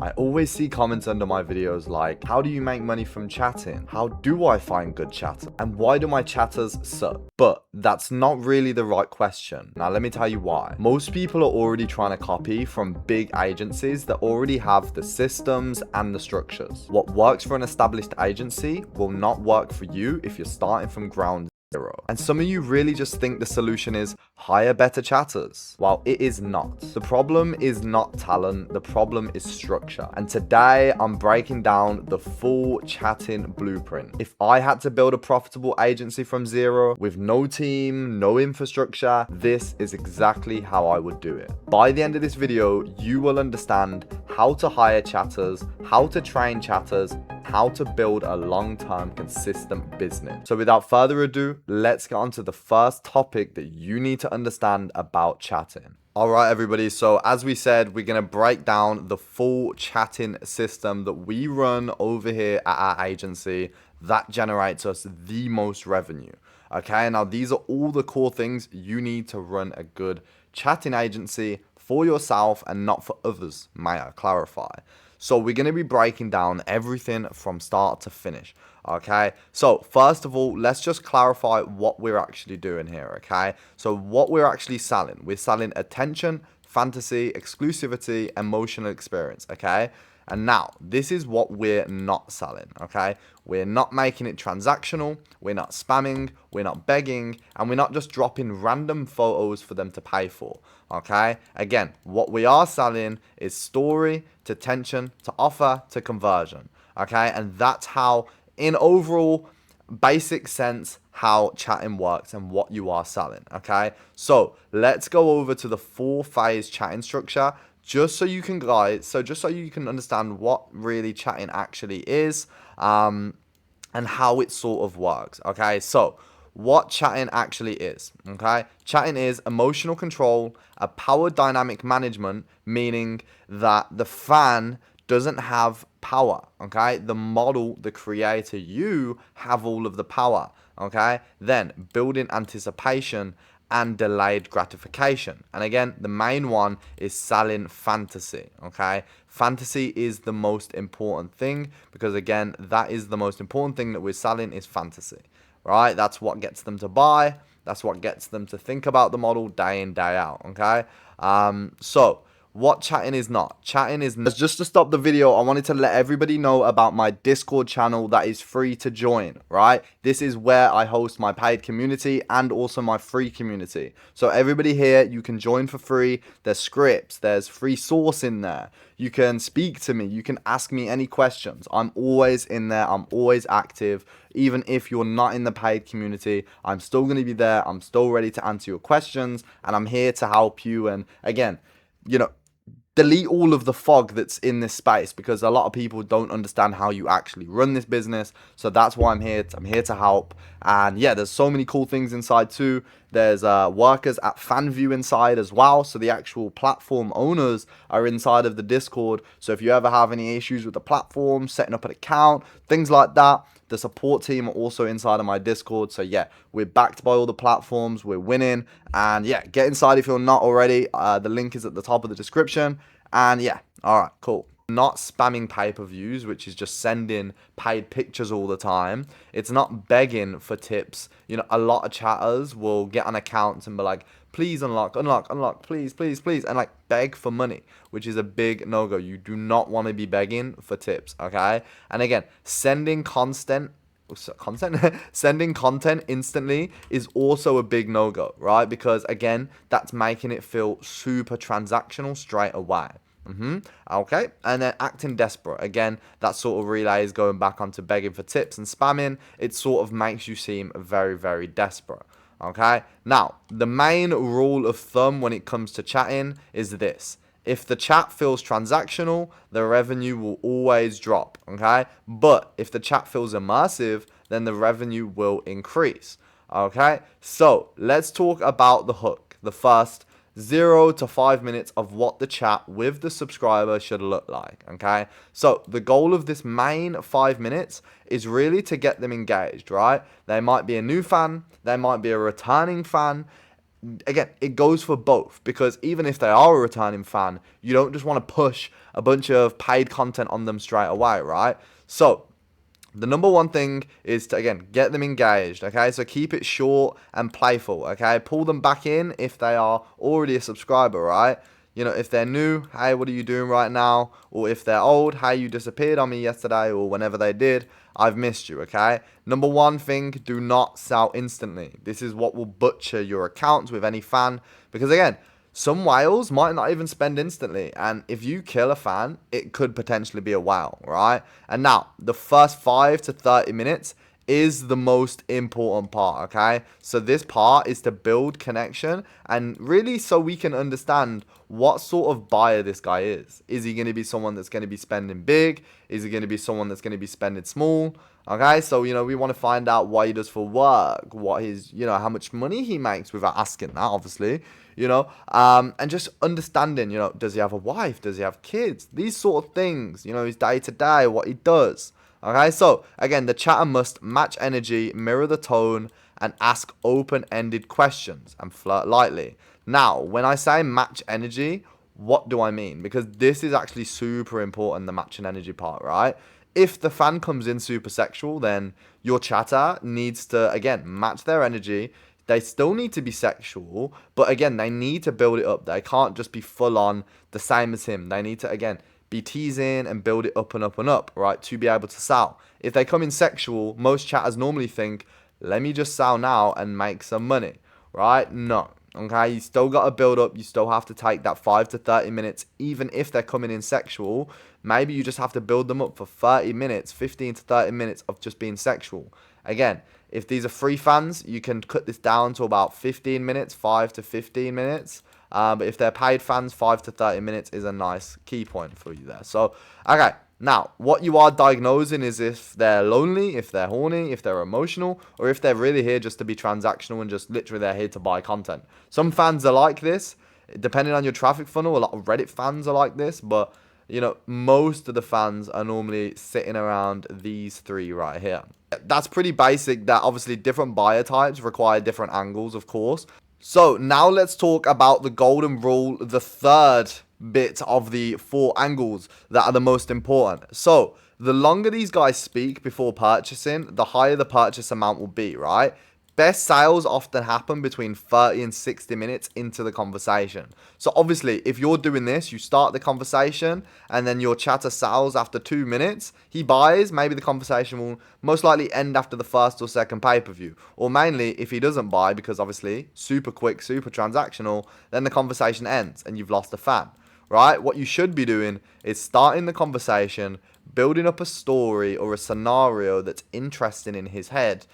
I always see comments under my videos like, how do you make money from chatting? How do I find good chatters? And why do my chatters suck? But that's not really the right question. Now let me tell you why. Most people are already trying to copy from big agencies that already have the systems and the structures. What works for an established agency will not work for you if you're starting from ground zero. And some of you really just think the solution is hire better chatters. Well, it is not. The problem is not talent, the problem is structure. And today I'm breaking down the full chatting blueprint. If I had to build a profitable agency from zero with no team, no infrastructure, this is exactly how I would do it. By the end of this video, you will understand how to hire chatters, how to train chatters, how to build a long-term consistent business. So without further ado, let's get on to the first topic that you need to understand about chatting. All right, everybody. So as we said, we're going to break down the full chatting system that we run over here at our agency that generates us the most revenue. Okay, now these are all the core things you need to run a good chatting agency for yourself and not for others, may I clarify. So we're going to be breaking down everything from start to finish. Okay, so first of all, let's just clarify what we're actually doing here. Okay, so what we're actually selling, we're selling attention, fantasy, exclusivity, emotional experience. Okay, and now this is what we're not selling. Okay, we're not making it transactional, we're not spamming, we're not begging, and we're not just dropping random photos for them to pay for. Okay, again, what we are selling is story to tension to offer to conversion. Okay, and that's how, in overall basic sense, how chatting works and what you are selling. Okay, so let's go over to the 4-phase chatting structure just so you can just so you can understand what really chatting actually is, and how it sort of works. Okay, so what chatting actually is. Okay, chatting is emotional control, a power dynamic management, meaning that the fan doesn't have power. Okay, the model, the creator, you have all of the power. Okay, then building anticipation and delayed gratification. And again, the main one is selling fantasy. Okay, fantasy is the most important thing, because again, that is the most important thing that we're selling is fantasy, right? That's what gets them to buy. That's what gets them to think about the model day in, day out. Okay, so what chatting is not. Chatting is not. Just to stop the video, I wanted to let everybody know about my Discord channel that is free to join, right? This is where I host my paid community and also my free community. So everybody here, you can join for free. There's scripts, there's free source in there. You can speak to me, you can ask me any questions. I'm always in there, I'm always active. Even if you're not in the paid community, I'm still going to be there. I'm still ready to answer your questions, and I'm here to help you. And again, you know, delete all of the fog that's in this space, because a lot of people don't understand how you actually run this business. So that's why I'm here. I'm here to help. And yeah, there's so many cool things inside too. There's workers at Fanvue inside as well. So the actual platform owners are inside of the Discord. So if you ever have any issues with the platform, setting up an account, things like that, the support team are also inside of my Discord. So yeah, we're backed by all the platforms. We're winning. And yeah, get inside if you're not already. The link is at the top of the description. And yeah, all right, cool. Not spamming pay-per-views, which is just sending paid pictures all the time. It's not begging for tips. You know, a lot of chatters will get on accounts and be like, please unlock, please, please, please, and like beg for money, which is a big no-go. You do not want to be begging for tips, okay? And again, sending content instantly is also a big no-go, right? Because again, that's making it feel super transactional straight away. Okay, and then acting desperate. Again, that sort of relay is going back onto begging for tips and spamming. It sort of makes you seem very, very desperate. Okay, now the main rule of thumb when it comes to chatting is this: if the chat feels transactional, the revenue will always drop. Okay, but if the chat feels immersive, then the revenue will increase. Okay, so let's talk about the hook, the first 0 to 5 minutes of what the chat with the subscriber should look like. Okay, so the goal of this main 5 minutes is really to get them engaged, right? They might be a new fan, they might be a returning fan. again, it goes for both, because even if they are a returning fan, you don't just want to push a bunch of paid content on them straight away, right? So the number one thing is to, again, get them engaged, okay? So keep it short and playful, okay? Pull them back in if they are already a subscriber, right? You know, if they're new, hey, what are you doing right now? Or if they're old, hey, you disappeared on me yesterday, or whenever they did, I've missed you, okay? Number one thing, do not sell instantly. This is what will butcher your accounts with any fan, because again, some whales might not even spend instantly, and if you kill a fan, it could potentially be a whale, right? And now, the first 5 to 30 minutes is the most important part, okay? So this part is to build connection, and really so we can understand what sort of buyer this guy is. Is he going to be someone that's going to be spending big? Is he going to be someone that's going to be spending small? Okay, so, you know, we want to find out what he does for work, what his, you know, how much money he makes without asking that, obviously, you know, and just understanding, you know, does he have a wife? Does he have kids? These sort of things, you know, his day to day, what he does. Okay, so again, the chatter must match energy, mirror the tone, and ask open-ended questions and flirt lightly. Now, when I say match energy, what do I mean? Because this is actually super important, the match and energy part, right? If the fan comes in super sexual, then your chatter needs to, again, match their energy. They still need to be sexual, but again, they need to build it up. They can't just be full on the same as him. They need to, again, be teasing and build it up and up and up, right, to be able to sell. If they come in sexual, most chatters normally think, let me just sell now and make some money, right? No. Okay, you still got to build up. You still have to take that 5 to 30 minutes, even if they're coming in sexual. Maybe you just have to build them up for 30 minutes, 15 to 30 minutes of just being sexual. Again, if these are free fans, you can cut this down to about 15 minutes, 5 to 15 minutes. But if they're paid fans, 5 to 30 minutes is a nice key point for you there. So, okay. Now, what you are diagnosing is if they're lonely, if they're horny, if they're emotional, or if they're really here just to be transactional and just literally they're here to buy content. Some fans are like this, depending on your traffic funnel. A lot of Reddit fans are like this, but, you know, most of the fans are normally sitting around these three right here. That's pretty basic. That obviously different buyer types require different angles, of course. So now let's talk about the golden rule, the third bit of the 4 angles that are the most important. So the longer these guys speak before purchasing, the higher the purchase amount will be, right? Best sales often happen between 30 and 60 minutes into the conversation. So obviously, if you're doing this, you start the conversation and then your chatter sells after 2 minutes, he buys, maybe the conversation will most likely end after the first or second pay-per-view. Or mainly, if he doesn't buy, because obviously, super quick, super transactional, then the conversation ends and you've lost a fan, right? What you should be doing is starting the conversation, building up a story or a scenario that's interesting in his head,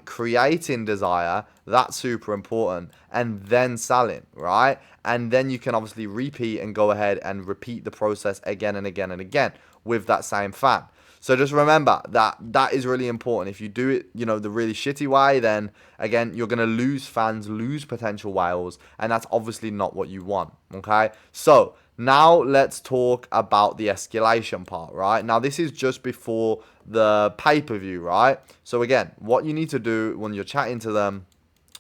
creating desire, that's super important, and then selling, right? And then you can obviously repeat and go ahead and repeat the process again and again and again with that same fan. So just remember that that is really important. If you do it, you know, the really shitty way, then again, you're going to lose fans, lose potential whales, and that's obviously not what you want, okay? So now let's talk about the escalation part, right? Now this is just before the pay-per-view, right? So again, what you need to do when you're chatting to them,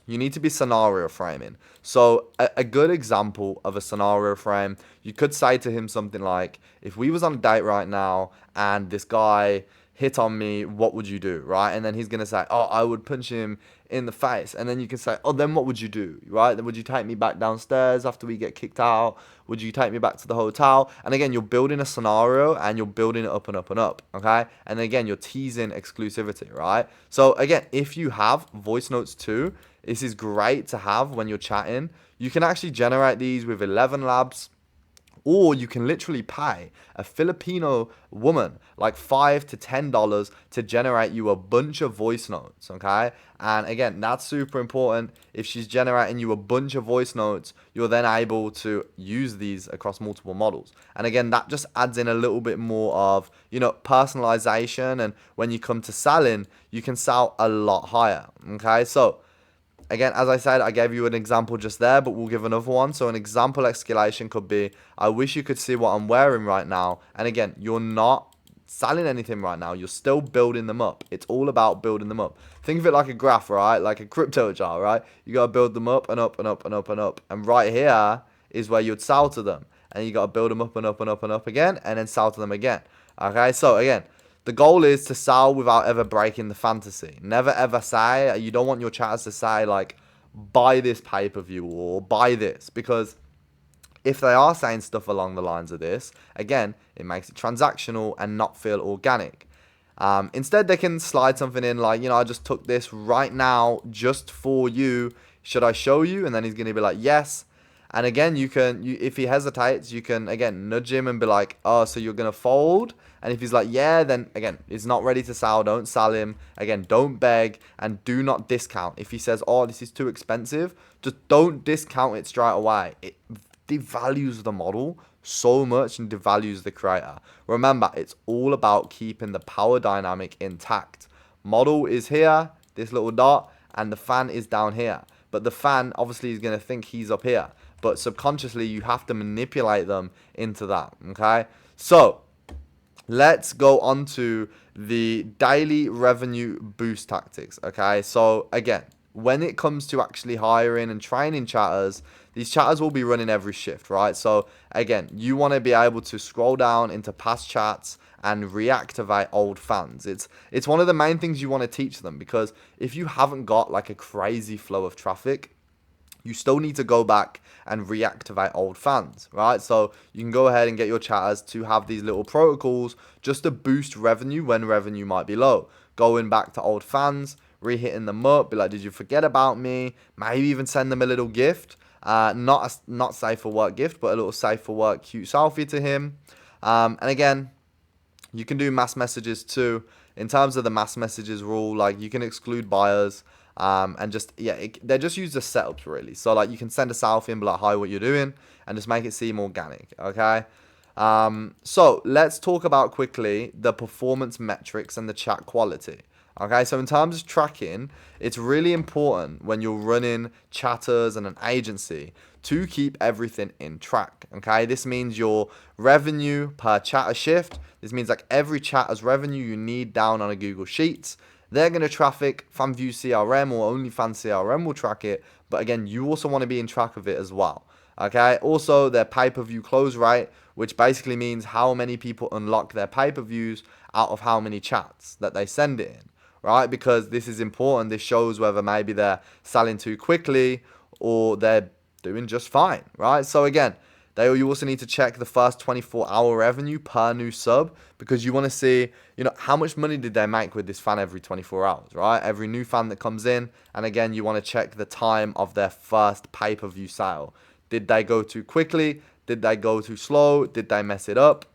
you need to be scenario framing. So a good example of a scenario frame, you could say to him something like, if we was on a date right now and this guy hit on me, what would you do, right? And then he's going to say, oh, I would punch him in the face. And then you can say, oh, then what would you do, right? Then would you take me back downstairs after we get kicked out? Would you take me back to the hotel? And again, you're building a scenario and you're building it up and up and up, okay? And again, you're teasing exclusivity, right? So again, if you have voice notes too, this is great to have when you're chatting. You can actually generate these with 11 Labs, or you can literally pay a Filipino woman like $5 to $10 to generate you a bunch of voice notes, okay? And again, that's super important. If she's generating you a bunch of voice notes, you're then able to use these across multiple models. And again, that just adds in a little bit more of, you know, personalization. And when you come to selling, you can sell a lot higher, okay? So again, as I said, I gave you an example just there, but we'll give another one. So an example escalation could be, I wish you could see what I'm wearing right now. And again, you're not selling anything right now. You're still building them up. It's all about building them up. Think of it like a graph, right? Like a crypto chart, right? You got to build them up and up and up and up and up. And right here is where you'd sell to them. And you got to build them up and up and up and up again, and then sell to them again. Okay, so again, the goal is to sell without ever breaking the fantasy. Never ever say, you don't want your chatters to say like, buy this pay-per-view or buy this, because if they are saying stuff along the lines of this, again, it makes it transactional and not feel organic. Instead, they can slide something in like, I just took this right now just for you. Should I show you? And then he's going to be like, yes. And again, if he hesitates, you can, again, nudge him and be like, oh, so you're going to fold? And if he's like, yeah, then, again, he's not ready to sell. Don't sell him. Again, don't beg and do not discount. If he says, oh, this is too expensive, just don't discount it straight away. It devalues the model so much and devalues the creator. Remember, it's all about keeping the power dynamic intact. Model is here, this little dot, and the fan is down here. But the fan obviously is going to think he's up here. But subconsciously, you have to manipulate them into that, okay? So, let's go on to the daily revenue boost tactics, okay? So, again, when it comes to actually hiring and training chatters, these chatters will be running every shift, right? So, again, you want to be able to scroll down into past chats and reactivate old fans. It's one of the main things you want to teach them, because if you haven't got like a crazy flow of traffic, you still need to go back and reactivate old fans, right? So you can go ahead and get your chatters to have these little protocols just to boost revenue when revenue might be low. Going back to old fans, re-hitting them up, be like, did you forget about me? Maybe even send them a little gift. Not safe for work gift, but a little safe for work cute selfie to him. And again, you can do mass messages too. In terms of the mass messages rule, like you can exclude buyers. And just, they just use the setups really. So like you can send a selfie and be like, hi, what you're doing, and just make it seem organic, okay? So let's talk about quickly the performance metrics and the chat quality. Okay, so in terms of tracking, it's really important when you're running chatters and an agency to keep everything in track. Okay, this means your revenue per chatter shift. This means like every chatter's revenue you need down on a Google Sheets. They're going to traffic Fanvue CRM or OnlyFans CRM will track it. But again, you also want to be in track of it as well. Okay. Also, their pay-per-view close rate, which basically means how many people unlock their pay-per-views out of how many chats that they send it in. Right? Because this is important. This shows whether maybe they're selling too quickly or they're doing just fine. Right? So again, you also need to check the first 24-hour revenue per new sub, because you want to see, how much money did they make with this fan every 24 hours, right? Every new fan that comes in. And again, you want to check the time of their first pay-per-view sale. Did they go too quickly? Did they go too slow? Did they mess it up?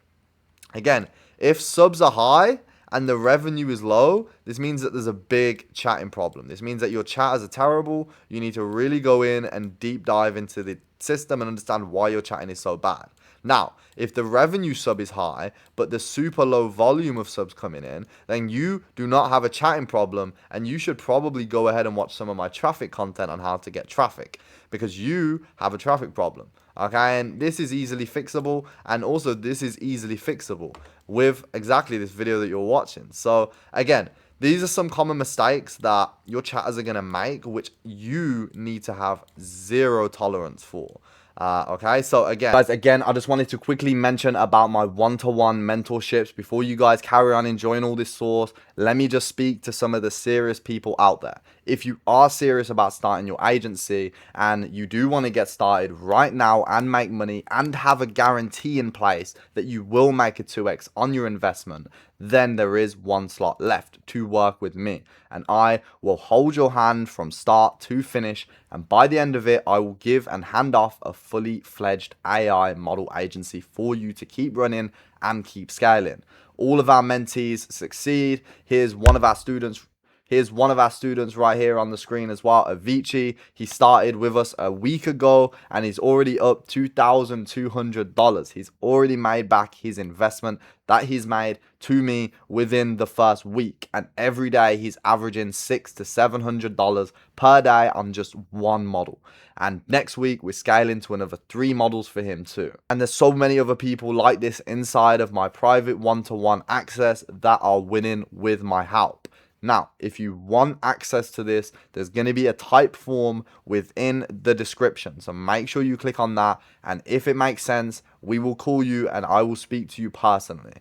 Again, if subs are high and the revenue is low, this means that there's a big chatting problem. This means that your chatters are terrible. You need to really go in and deep dive into the system and understand why your chatting is so bad. Now, if the revenue sub is high, but the super low volume of subs coming in, then you do not have a chatting problem, and you should probably go ahead and watch some of my traffic content on how to get traffic, because you have a traffic problem. Okay, and this is easily fixable, and also this is easily fixable with exactly this video that you're watching. So again, these are some common mistakes that your chatters are going to make, which you need to have zero tolerance for. Okay, so guys, I just wanted to quickly mention about my one-to-one mentorships. Before you guys carry on enjoying all this sauce, let me just speak to some of the serious people out there. If you are serious about starting your agency and you do want to get started right now and make money and have a guarantee in place that you will make a 2x on your investment, then there is one slot left to work with me, and I will hold your hand from start to finish, and by the end of it, I will give and hand off a fully fledged AI model agency for you to keep running and keep scaling. All of our mentees succeed. Here's one of our students Here's one of our students right here on the screen as well, Avicii. He started with us a week ago and he's already up $2,200. He's already made back his investment that he's made to me within the first week. And every day he's averaging $600 to $700 per day on just one model. And next week we're scaling to another 3 models for him too. And there's so many other people like this inside of my private one-to-one access that are winning with my help. Now, if you want access to this, there's going to be a type form within the description. So make sure you click on that. And if it makes sense, we will call you and I will speak to you personally.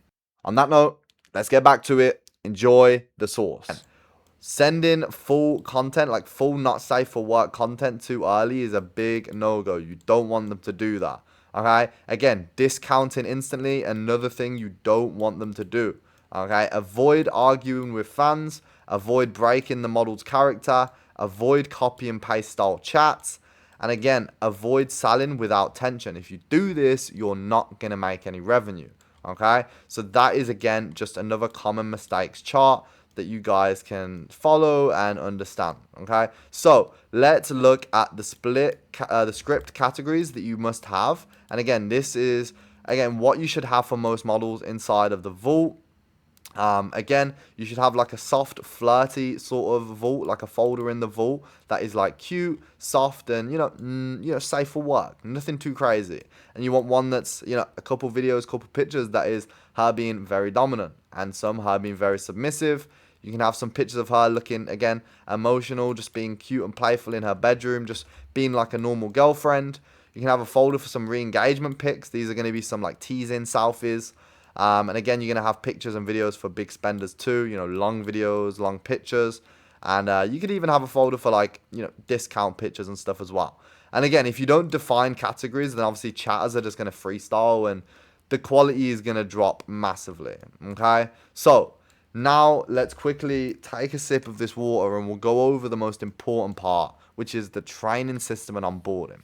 On that note, let's get back to it. Enjoy the source. Sending full content, like full not safe for work content too early is a big no-go. You don't want them to do that. Okay? Again, discounting instantly, another thing you don't want them to do. Okay, avoid arguing with fans, avoid breaking the model's character, avoid copy and paste style chats, and again, avoid selling without tension. If you do this, you're not going to make any revenue. Okay, so that is again just another common mistakes chart that you guys can follow and understand. Okay, so let's look at the the script categories that you must have. And again, this is what you should have for most models inside of the vault. Again, you should have like a soft, flirty sort of vault, like a folder in the vault that is like cute, soft, and safe for work. Nothing too crazy. And you want one that's a couple videos, couple pictures that is her being very dominant, and some her being very submissive. You can have some pictures of her looking again emotional, just being cute and playful in her bedroom, just being like a normal girlfriend. You can have a folder for some re-engagement pics. These are going to be some like teasing selfies. And again, you're going to have pictures and videos for big spenders too, long videos, long pictures. And you could even have a folder for like, discount pictures and stuff as well. And again, if you don't define categories, then obviously chatters are just going to freestyle and the quality is going to drop massively. Okay. So now let's quickly take a sip of this water and we'll go over the most important part, which is the training system and onboarding.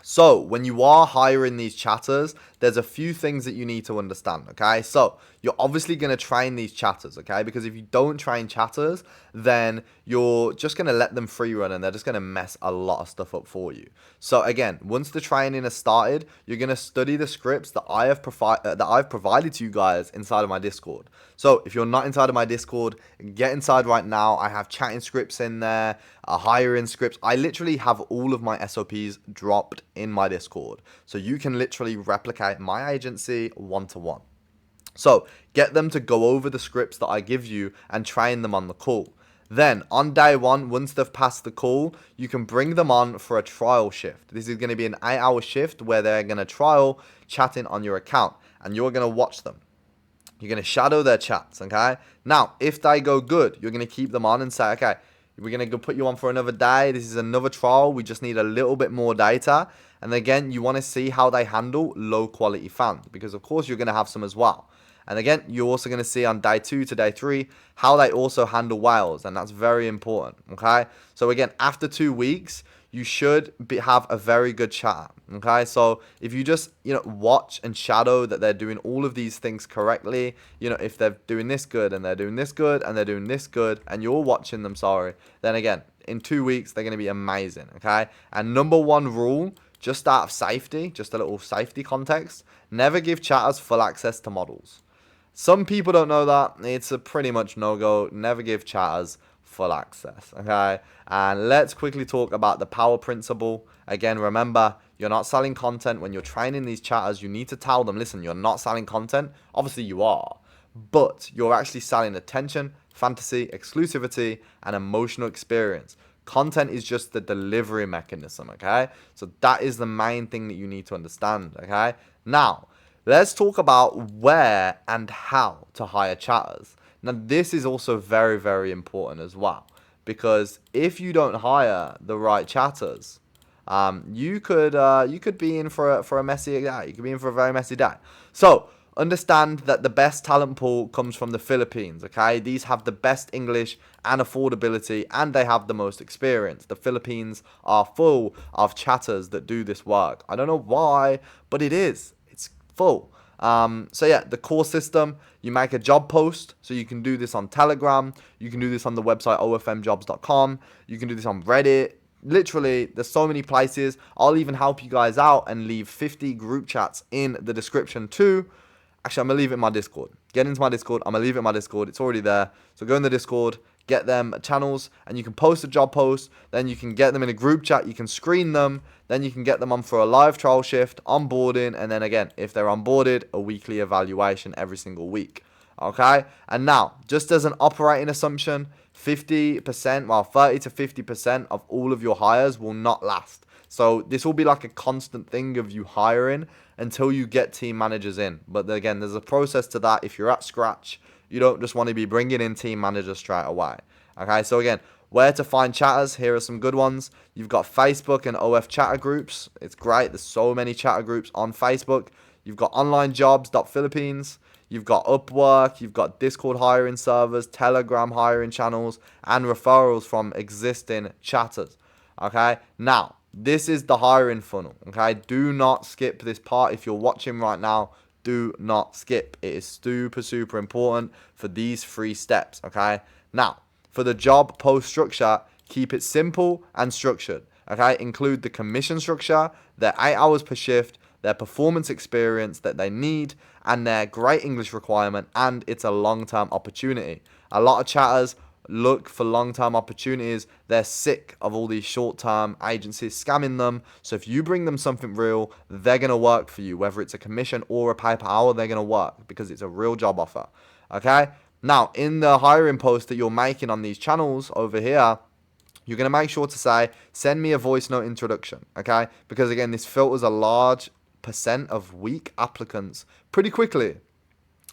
So when you are hiring these chatters, there's a few things that you need to understand, okay? So you're obviously going to train these chatters, okay? Because if you don't train chatters, then you're just going to let them free run and they're just going to mess a lot of stuff up for you. So again, once the training is started, you're going to study the scripts that I've provided to you guys inside of my Discord. So if you're not inside of my Discord, get inside right now. I have chatting scripts in there, hiring scripts. I literally have all of my SOPs dropped in my Discord. So you can literally replicate my agency one-to-one. So get them to go over the scripts that I give you and train them on the call. Then on day 1, once they've passed the call, you can bring them on for a trial shift. This is going to be an 8-hour shift where they're going to trial chatting on your account and you're going to watch them. You're going to shadow their chats, okay? Now, if they go good, you're going to keep them on and say, okay, we're going to go put you on for another day. This is another trial. We just need a little bit more data. And again, you want to see how they handle low quality fans because of course you're going to have some as well. And again, you're also going to see on day 2 to day 3 how they also handle whales. And that's very important, okay? So again, after 2 weeks, you should have a very good chat, okay? So if you just, watch and shadow that they're doing all of these things correctly, if they're doing this good and they're doing this good and they're doing this good and you're watching them, then again, in 2 weeks, they're going to be amazing, okay? And number 1 rule, just out of safety, just a little safety context, never give chatters full access to models. Some people don't know that. It's a pretty much no-go. Never give chatters full access, okay? And let's quickly talk about the power principle. Again, remember, you're not selling content. When you're training these chatters, you need to tell them, listen, you're not selling content. Obviously, you are. But you're actually selling attention, fantasy, exclusivity, and emotional experience. Content is just the delivery mechanism, okay? So that is the main thing that you need to understand, okay? Now, let's talk about where and how to hire chatters. Now, this is also very, very important as well. Because if you don't hire the right chatters, you could be in for a messy day. You could be in for a very messy day. So understand that the best talent pool comes from the Philippines, okay? These have the best English and affordability, and they have the most experience. The Philippines are full of chatters that do this work. I don't know why, but it is. It's full. So yeah, the core system, you make a job post. So you can do this on Telegram. You can do this on the website ofmjobs.com. You can do this on Reddit. Literally, there's so many places. I'll even help you guys out and leave 50 group chats in the description too. Actually, I'm going to leave it in my Discord. Get into my Discord. I'm going to leave it in my Discord. It's already there. So go in the Discord, get them channels, and you can post a job post. Then you can get them in a group chat. You can screen them. Then you can get them on for a live trial shift, onboarding, and then again, if they're onboarded, a weekly evaluation every single week. Okay? And now, just as an operating assumption, 50%, well, 30 to 50% of all of your hires will not last. So this will be like a constant thing of you hiring until you get team managers in. But again, there's a process to that. If you're at scratch, you don't just want to be bringing in team managers straight away. Okay, so again, where to find chatters? Here are some good ones. You've got Facebook and OF chatter groups. It's great. There's so many chatter groups on Facebook. You've got onlinejobs.philippines. You've got Upwork. You've got Discord hiring servers, Telegram hiring channels, and referrals from existing chatters. Okay, now, this is the hiring funnel. Okay, do not skip this part. If you're watching right now, do not skip. It is super important for these 3 steps. Okay, now, for the job post structure, keep it simple and structured. Okay, include the commission structure, their 8 hours per shift, their performance experience that they need, and their great English requirement, and it's a long-term opportunity. A lot of chatters look for long-term opportunities. They're sick of all these short-term agencies scamming them. So if you bring them something real, they're going to work for you. Whether it's a commission or a pay per hour, they're going to work because it's a real job offer. Okay? Now, in the hiring post that you're making on these channels over here, you're going to make sure to say, send me a voice note introduction. Okay? Because again, this filters a large percent of weak applicants pretty quickly,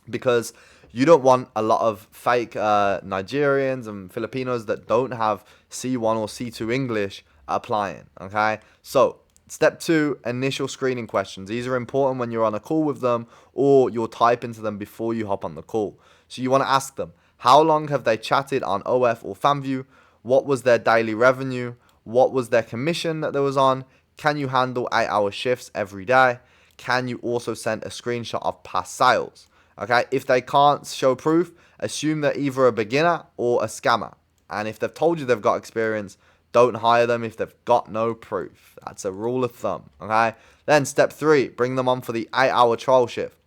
because you don't want a lot of fake Nigerians and Filipinos that don't have C1 or C2 English applying. Okay, so step 2, initial screening questions. These are important when you're on a call with them or you're typing to them before you hop on the call. So you want to ask them, how long have they chatted on OF or Fanvue? What was their daily revenue? What was their commission that they was on? Can you handle 8-hour shifts every day? Can you also send a screenshot of past sales? Okay, if they can't show proof, assume they're either a beginner or a scammer. And if they've told you they've got experience, don't hire them if they've got no proof. That's a rule of thumb. Okay, then step 3, bring them on for the 8-hour trial shift.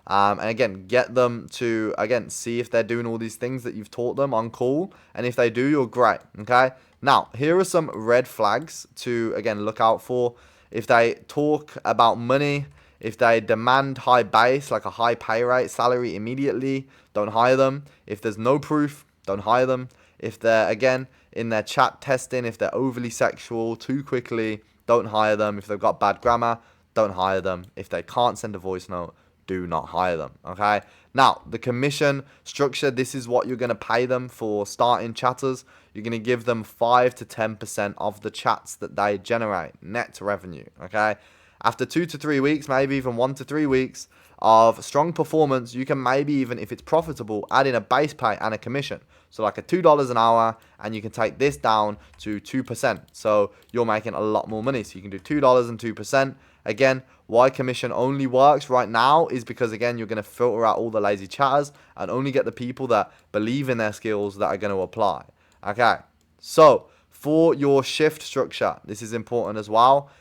And again, get them to, again, see if they're doing all these things that you've taught them on call. And if they do, you're great. Okay, now, here are some red flags to, again, look out for. If they talk about money, if they demand high base, like a high pay rate, salary immediately, don't hire them. If there's no proof, don't hire them. If they're, again, in their chat testing, if they're overly sexual too quickly, don't hire them. If they've got bad grammar, don't hire them. If they can't send a voice note, do not hire them. Okay, now the commission structure, this is what you're going to pay them for starting chatters. You're going to give them 5 to 10% of the chats that they generate, net revenue. Okay, after 2 to 3 weeks, maybe even 1 to 3 weeks of strong performance, you can maybe even, if it's profitable, add in a base pay and a commission. So like a $2 an hour, and you can take this down to 2%. So you're making a lot more money. So you can do $2 and 2%. Again, why commission only works right now is because, again, you're going to filter out all the lazy chatters and only get the people that believe in their skills that are going to apply. Okay, so for your shift structure, this is important as well.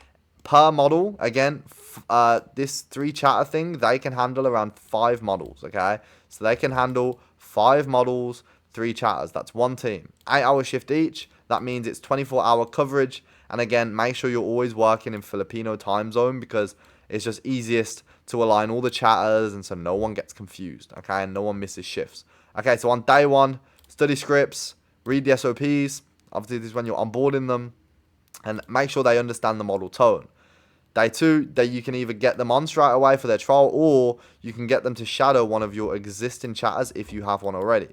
Per model, again, this 3 chatter thing, they can handle around 5 models, okay? So they can handle 5 models, 3 chatters. That's one team. 8-hour shift each. That means it's 24-hour coverage. And again, make sure you're always working in Filipino time zone, because it's just easiest to align all the chatters and so no one gets confused, okay? And no one misses shifts. Okay, so on day 1, study scripts, read the SOPs. Obviously, this is when you're onboarding them. And make sure they understand the model tone. Day 2, you can either get them on straight away for their trial, or you can get them to shadow one of your existing chatters if you have one already.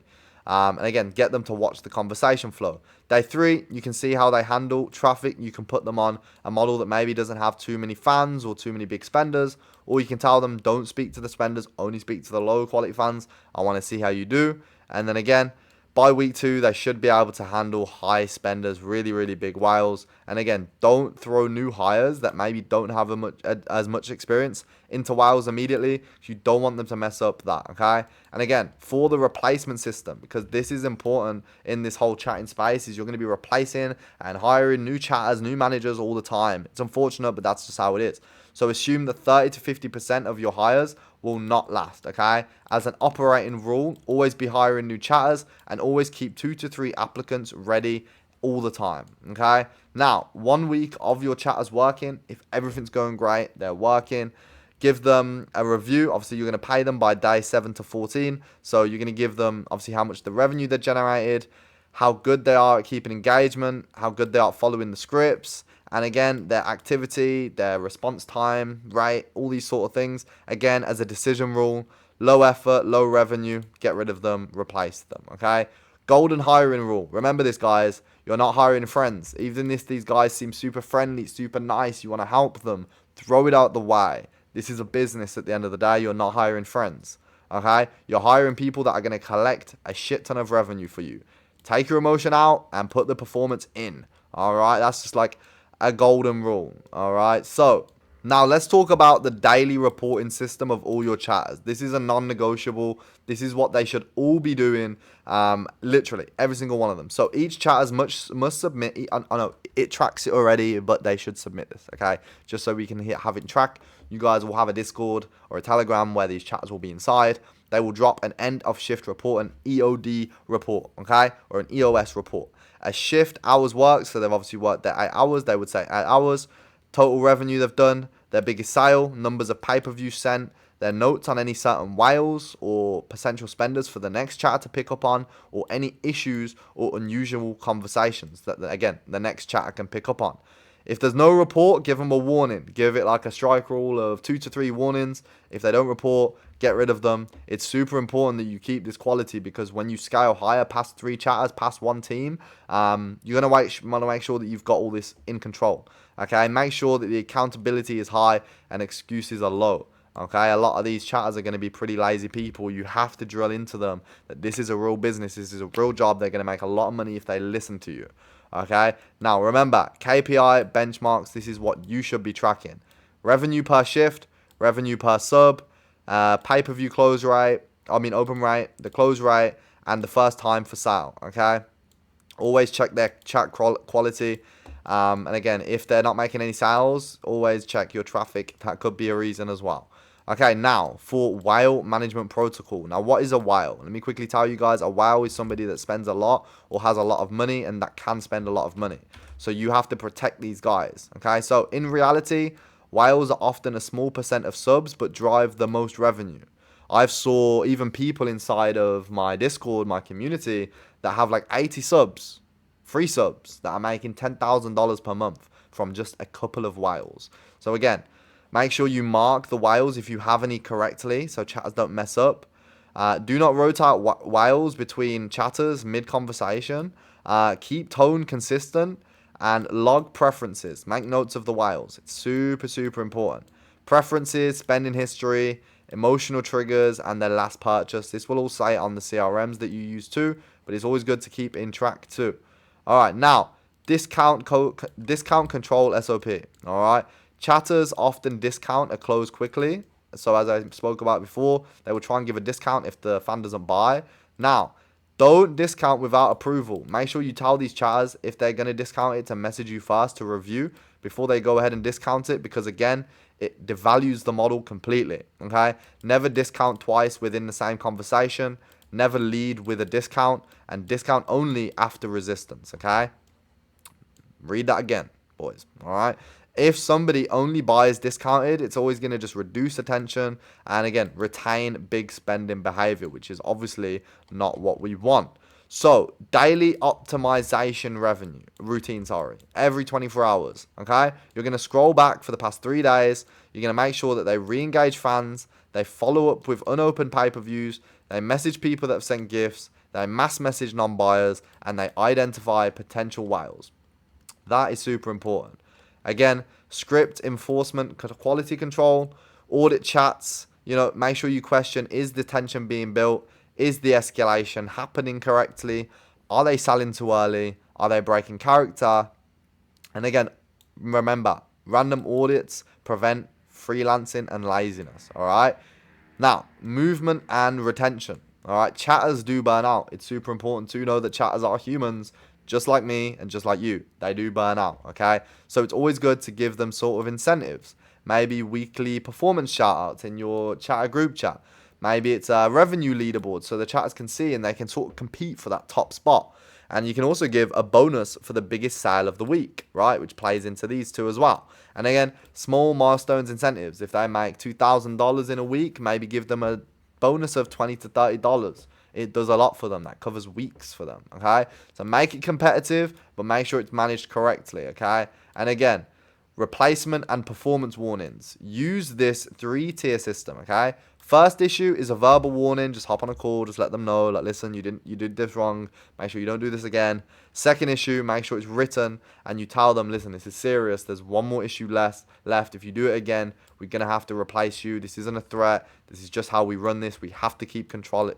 And again, get them to watch the conversation flow. Day 3, you can see how they handle traffic. You can put them on a model that maybe doesn't have too many fans or too many big spenders, or you can tell them, don't speak to the spenders, only speak to the low quality fans. I want to see how you do. And then again, By week 2, they should be able to handle high spenders, really, really big whales. And again, don't throw new hires that maybe don't have as much experience into whales immediately. You don't want them to mess up that, okay? And again, for the replacement system, because this is important in this whole chatting space, is you're going to be replacing and hiring new chatters, new managers all the time. It's unfortunate, but that's just how it is. So assume that 30 to 50% of your hires will not last, okay? As an operating rule, always be hiring new chatters and always keep 2 to 3 applicants ready all the time, okay? Now, 1 week of your chatters working, if everything's going great, they're working, give them a review. Obviously, you're going to pay them by day 7 to 14. So you're going to give them, obviously, how much the revenue they generated, how good they are at keeping engagement, how good they are at following the scripts, and again, their activity, their response time, rate, all these sort of things. Again, as a decision rule, low effort, low revenue, get rid of them, replace them, okay? Golden hiring rule. Remember this, guys. You're not hiring friends. Even if these guys seem super friendly, super nice, you want to help them, throw it out the way. This is a business at the end of the day. You're not hiring friends, okay? You're hiring people that are going to collect a shit ton of revenue for you. Take your emotion out and put the performance in, all right? That's just like a golden rule, all right? So now let's talk about the daily reporting system of all your chatters. This is a non-negotiable. This is what they should all be doing, literally every single one of them. So each chatters must submit. I know it tracks it already, but they should submit this, okay? Just so we can have it track. You guys will have a Discord or a Telegram where these chatters will be inside. They will drop an end of shift report, an EOD report, okay? Or an EOS report. A shift hours worked, so they've obviously worked their 8 hours. They would say 8 hours. Total revenue they've done, their biggest sale, numbers of pay-per-view sent, their notes on any certain whales or potential spenders for the next chatter to pick up on, or any issues or unusual conversations that, again, the next chatter can pick up on. If there's no report, give them a warning. Give it like a strike rule of 2 to 3 warnings. If they don't report, get rid of them. It's super important that you keep this quality, because when you scale higher past 3 chatters, past 1 team, you're going to want to make sure that you've got all this in control. Okay, make sure that the accountability is high and excuses are low. Okay, a lot of these chatters are going to be pretty lazy people. You have to drill into them that this is a real business. This is a real job. They're going to make a lot of money if they listen to you. Okay, now remember, KPI benchmarks, this is what you should be tracking. Revenue per shift, revenue per sub, pay-per-view close rate, open rate, the close rate, and the first time for sale, okay? Always check their chat quality. And again, if they're not making any sales, always check your traffic. That could be a reason as well. Okay, now for whale management protocol. Now, what is a whale? Let me quickly tell you guys. A whale is somebody that spends a lot or has a lot of money and that can spend a lot of money. So you have to protect these guys. Okay, so in reality, whales are often a small percent of subs but drive the most revenue. I've saw even people inside of my Discord, my community, that have like 80 subs, free subs, that are making $10,000 per month from just a couple of whales. So again, make sure you mark the whales if you have any correctly so chatters don't mess up. Do not rotate whales between chatters mid-conversation. Keep tone consistent and log preferences. Make notes of the whales. It's super, super important. Preferences, spending history, emotional triggers, and their last purchase. This will all say on the CRMs that you use too, but it's always good to keep in track too. All right, now, discount control SOP. All right. Chatters often discount a close quickly. So as I spoke about before, they will try and give a discount if the fan doesn't buy. Now, don't discount without approval. Make sure you tell these chatters if they're going to discount it to message you first to review before they go ahead and discount it, because again, it devalues the model completely. Okay? Never discount twice within the same conversation. Never lead with a discount, and discount only after resistance. Okay? Read that again, boys. All right? If somebody only buys discounted, it's always going to just reduce attention and, again, retain big spending behavior, which is obviously not what we want. So, daily optimization routine, every 24 hours, okay? You're going to scroll back for the past 3 days. You're going to make sure that they re-engage fans, they follow up with unopened pay-per-views, they message people that have sent gifts, they mass message non-buyers, and they identify potential whales. That is super important. Again, script enforcement, quality control, audit chats, make sure you question, is the tension being built? Is the escalation happening correctly? Are they selling too early? Are they breaking character? And again, remember, random audits prevent freelancing and laziness, all right? Now, movement and retention, all right? Chatters do burn out. It's super important to know that chatters are humans, just like me and just like you. They do burn out, okay? So it's always good to give them sort of incentives. Maybe weekly performance shout-outs in your chatter group chat. Maybe it's a revenue leaderboard so the chatters can see and they can sort of compete for that top spot. And you can also give a bonus for the biggest sale of the week, right? Which plays into these two as well. And again, small milestones incentives. If they make $2,000 in a week, maybe give them a bonus of $20 to $30. It does a lot for them. That covers weeks for them, okay? So make it competitive, but make sure it's managed correctly, okay? And again, replacement and performance warnings. Use this 3-tier system, okay? First issue is a verbal warning. Just hop on a call. Just let them know, like, listen, you did this wrong. Make sure you don't do this again. Second issue, make sure it's written and you tell them, listen, this is serious. There's one more issue left. If you do it again, we're going to have to replace you. This isn't a threat. This is just how we run this. We have to keep control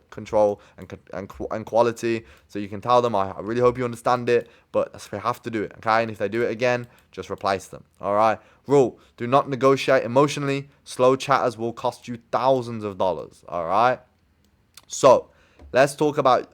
and quality. So you can tell them, I really hope you understand it, but we have to do it, okay? And if they do it again, just replace them, all right? Rule, do not negotiate emotionally. Slow chatters will cost you thousands of dollars, all right? So let's talk about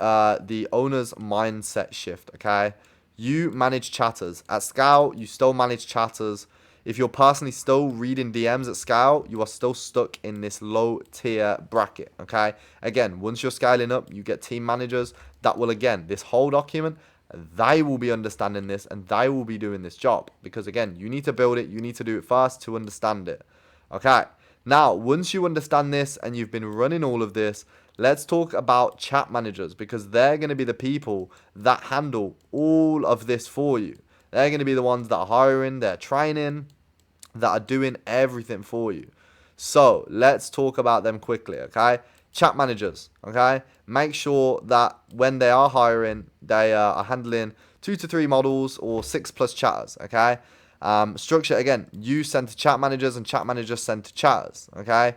the owner's mindset shift, okay? You manage chatters. At Scale, you still manage chatters. If you're personally still reading DMs at Scale, you are still stuck in this low tier bracket, okay? Again, once you're scaling up, you get team managers that will, again, this whole document, they will be understanding this and they will be doing this job. Because again, you need to build it. You need to do it first to understand it, okay? Now, once you understand this and you've been running all of this, let's talk about chat managers, because they're going to be the people that handle all of this for you. They're going to be the ones that are hiring, they're training, that are doing everything for you. So let's talk about them quickly, okay? Chat managers, okay? Make sure that when they are hiring, they are handling 2 to 3 models or 6+ chatters, okay? Structure, again, you send to chat managers and chat managers send to chatters, okay?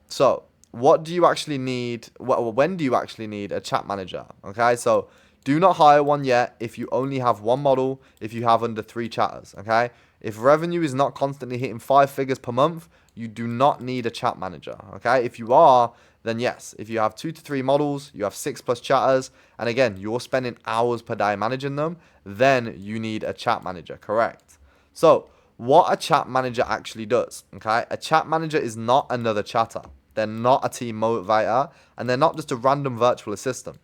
So what do you actually need? When do you actually need a chat manager? Okay, so do not hire one yet if you only have 1 model, if you have under 3 chatters, okay? If revenue is not constantly hitting 5 figures per month, you do not need a chat manager, okay? If you are, then yes. If you have 2 to 3 models, you have 6+ chatters, and again, you're spending hours per day managing them, then you need a chat manager, correct? So what a chat manager actually does, okay? A chat manager is not another chatter. They're not a team motivator, and they're not just a random virtual assistant.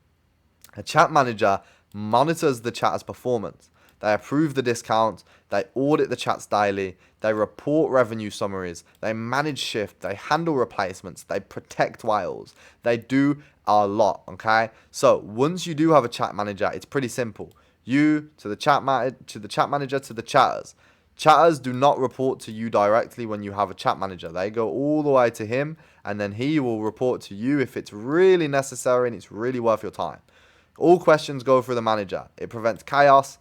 A chat manager monitors the chatter's performance. They approve the discounts, they audit the chats daily, they report revenue summaries, they manage shift, they handle replacements, they protect whales. They do a lot, okay? So once you do have a chat manager, it's pretty simple. You to the chat manager to the chatters. Chatters do not report to you directly when you have a chat manager. They go all the way to him, and then he will report to you if it's really necessary and it's really worth your time. All questions go through the manager. It prevents chaos,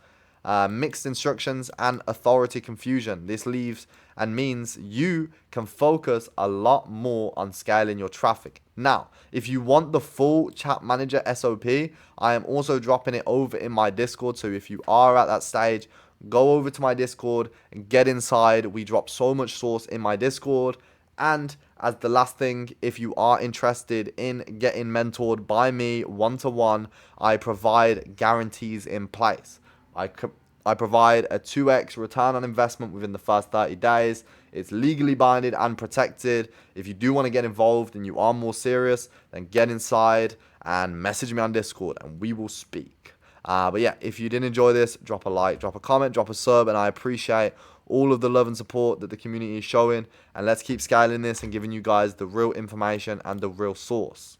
mixed instructions, and authority confusion. This leaves and means you can focus a lot more on scaling your traffic. Now, if you want the full chat manager SOP, I am also dropping it over in my Discord. So if you are at that stage, go over to my Discord and get inside. We drop so much source in my Discord. And as the last thing, if you are interested in getting mentored by me one-to-one, I provide guarantees in place. I provide a 2x return on investment within the first 30 days. It's legally binded and protected. If you do want to get involved and you are more serious, then get inside and message me on Discord and we will speak. But yeah, if you did enjoy this, drop a like, drop a comment, drop a sub, and I appreciate all of the love and support that the community is showing. And let's keep scaling this and giving you guys the real information and the real source.